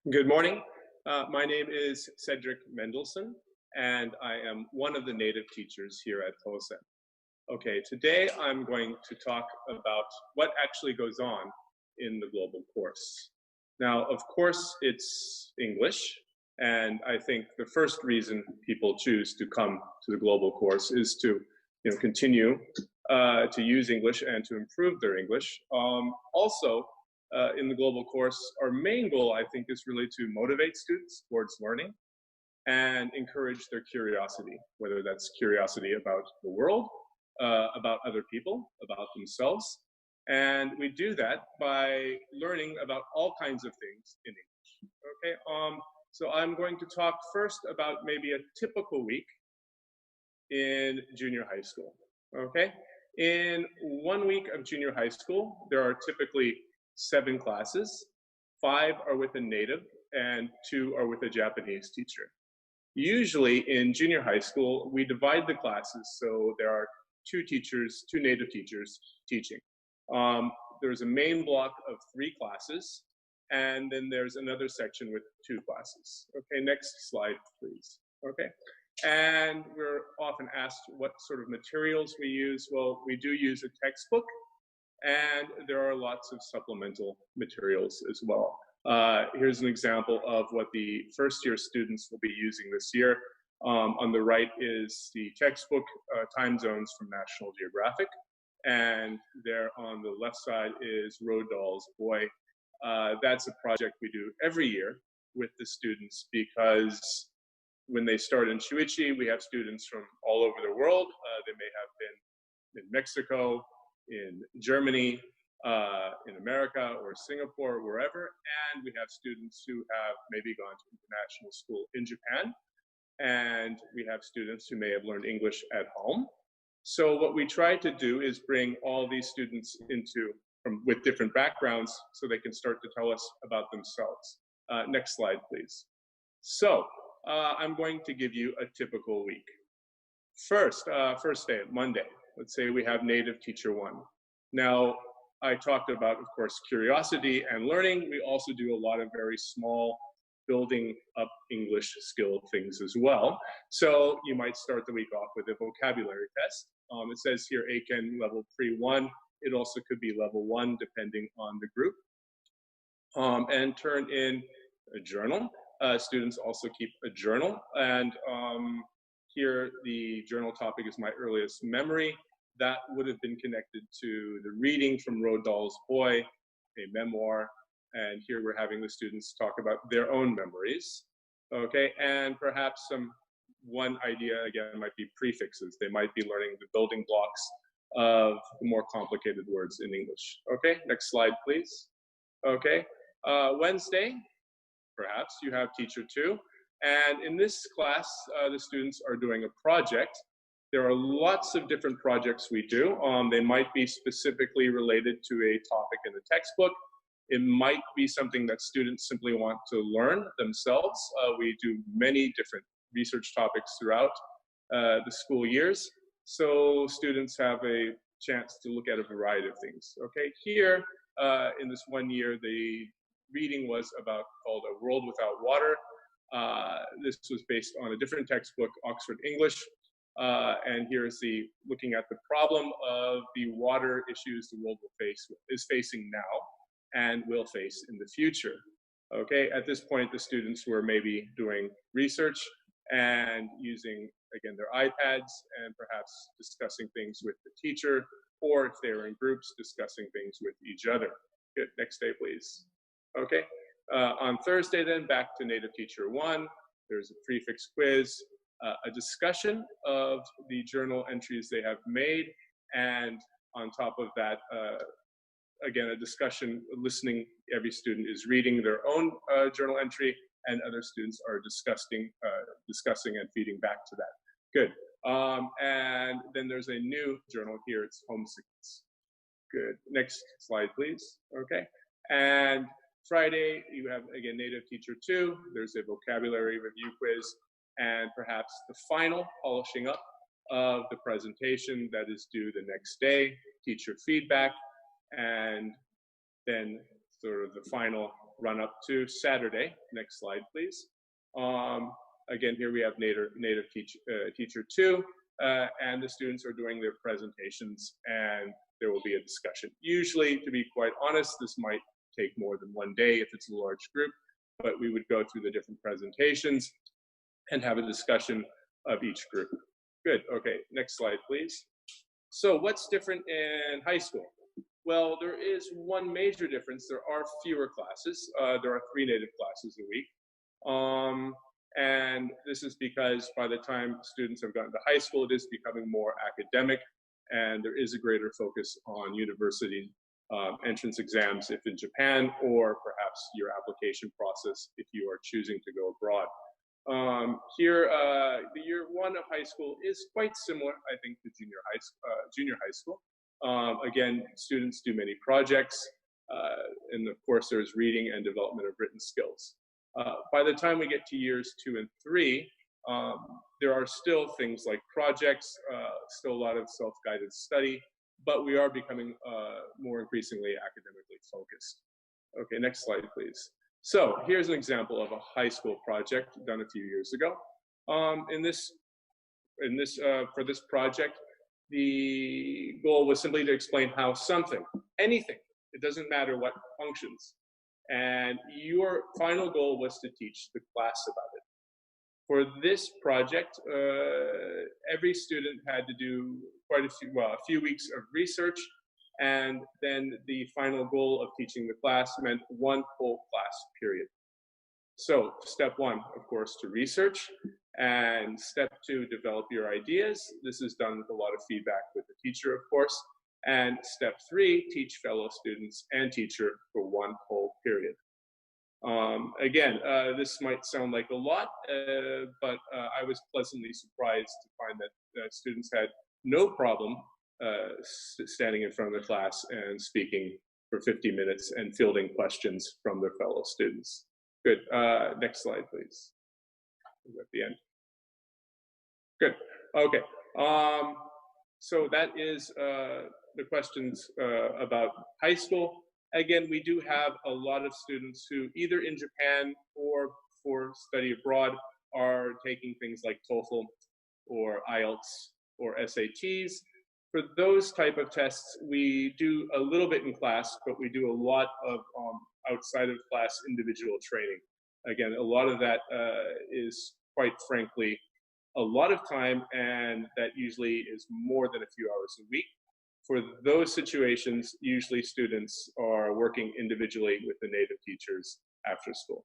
Good morning. My name is Cedric Mendelson, and I am one of the native teachers here at宝仙. Okay, today I'm going to talk about what actually goes on in the global course. Now, of course, it's English, and I think the first reason people choose to come to the global course is to continue to use English and to improve their English. Also, in the global course, our main goal, I think, is really to motivate students towards learning and encourage their curiosity, whether that's curiosity about the world, about other people, about themselves. And we do that by learning about all kinds of things in English. Okay, so I'm going to talk first about maybe a typical week in junior high school. Okay, in 1 week of junior high school, there are typically 7 classes. 5 are with a native and 2 are with a Japanese teacher. Usually in junior high school, we divide the classes so there are 2 teachers, 2 native teachers teaching. There's a main block of 3 classes, and then there's another section with 2 classes. Okay, next slide, please. Okay, and we're often asked what sort of materials we use. Well, we do use a textbook, and there are lots of supplemental materials as well. Here's an example of what the first-year students will be using this year. On the right is the textbook, Time Zones from National Geographic, and there on the left side is Roald Dahl's Boy. That's a project we do every year with the students because when they start in Shuichi, we have students from all over the world. They may have been in Mexico, in Germany, in America or Singapore, wherever, and we have students who have maybe gone to international school in Japan, and we have students who may have learned English at home. So what we try to do is bring all these students with different backgrounds so they can start to tell us about themselves. Next slide, please. So I'm going to give you a typical week. First day, Monday. Let's say we have native teacher 1. Now, I talked about, of course, curiosity and learning. We also do a lot of very small building up English skill things as well. So you might start the week off with a vocabulary test. It says here Aiken level pre-1. It also could be level 1 depending on the group. And turn in a journal. Students also keep a journal, and here the journal topic is my earliest memory. That would have been connected to the reading from Roald Dahl's Boy, a memoir, and here we're having the students talk about their own memories. Okay, and perhaps one idea again might be prefixes. They might be learning the building blocks of more complicated words in English. Okay, next slide, please. Okay, Wednesday, perhaps you have teacher 2. And in this class, the students are doing a project. There are lots of different projects we do. They might be specifically related to a topic in the textbook. It might be something that students simply want to learn themselves. We do many different research topics throughout the school years. So students have a chance to look at a variety of things. Okay, here in this 1 year, the reading was called A World Without Water. This was based on a different textbook, Oxford English, and here is looking at the problem of the water issues the world is facing now and will face in the future. Okay, at this point, the students were maybe doing research and using, again, their iPads and perhaps discussing things with the teacher, or if they were in groups, discussing things with each other. Good, next day, please. Okay, on Thursday then, back to native teacher 1, there's a prefix quiz, a discussion of the journal entries they have made, and on top of that, again, a discussion, listening. Every student is reading their own journal entry, and other students are discussing and feeding back to that. Good, and then there's a new journal here, it's homesickness. Good, next slide, please. Okay, and Friday, you have, again, native teacher 2. There's a vocabulary review quiz, and perhaps the final polishing up of the presentation that is due the next day, teacher feedback, and then sort of the final run up to Saturday. Next slide, please. Again, here we have native teacher 2, and the students are doing their presentations, and there will be a discussion. Usually, to be quite honest, this might take more than one day if it's a large group, but we would go through the different presentations and have a discussion of each group. Good, okay, next slide, please. So what's different in high school? Well, there is one major difference. There are fewer classes. There are 3 native classes a week. And this is because by the time students have gotten to high school, it is becoming more academic, and there is a greater focus on university entrance exams if in Japan, or perhaps your application process if you are choosing to go abroad. Here, the year 1 of high school is quite similar, I think, to junior high school. Again, students do many projects, and of course there's reading and development of written skills. By the time we get to years 2 and 3, there are still things like projects, still a lot of self-guided study, but we are becoming more increasingly academically focused. Okay, next slide, please. So here's an example of a high school project done a few years ago. For this project, the goal was simply to explain how something, anything, it doesn't matter what, functions. And your final goal was to teach the class about it. For this project, every student had to do a few weeks of research, and then the final goal of teaching the class meant 1 whole class period. So step 1, of course, to research, and step 2, develop your ideas. This is done with a lot of feedback with the teacher, of course. And step 3, teach fellow students and teacher for 1 whole period. Again, this might sound like a lot, but I was pleasantly surprised to find that students had no problem standing in front of the class and speaking for 50 minutes and fielding questions from their fellow students. Good. Next slide, please. At the end. Good. Okay. So that is the questions about high school. Again, we do have a lot of students who either in Japan or for study abroad are taking things like TOEFL or IELTS or SATs. For those type of tests, we do a little bit in class, but we do a lot of outside of class individual training. Again, a lot of that is quite frankly a lot of time, and that usually is more than a few hours a week. For those situations, usually students are working individually with the native teachers after school.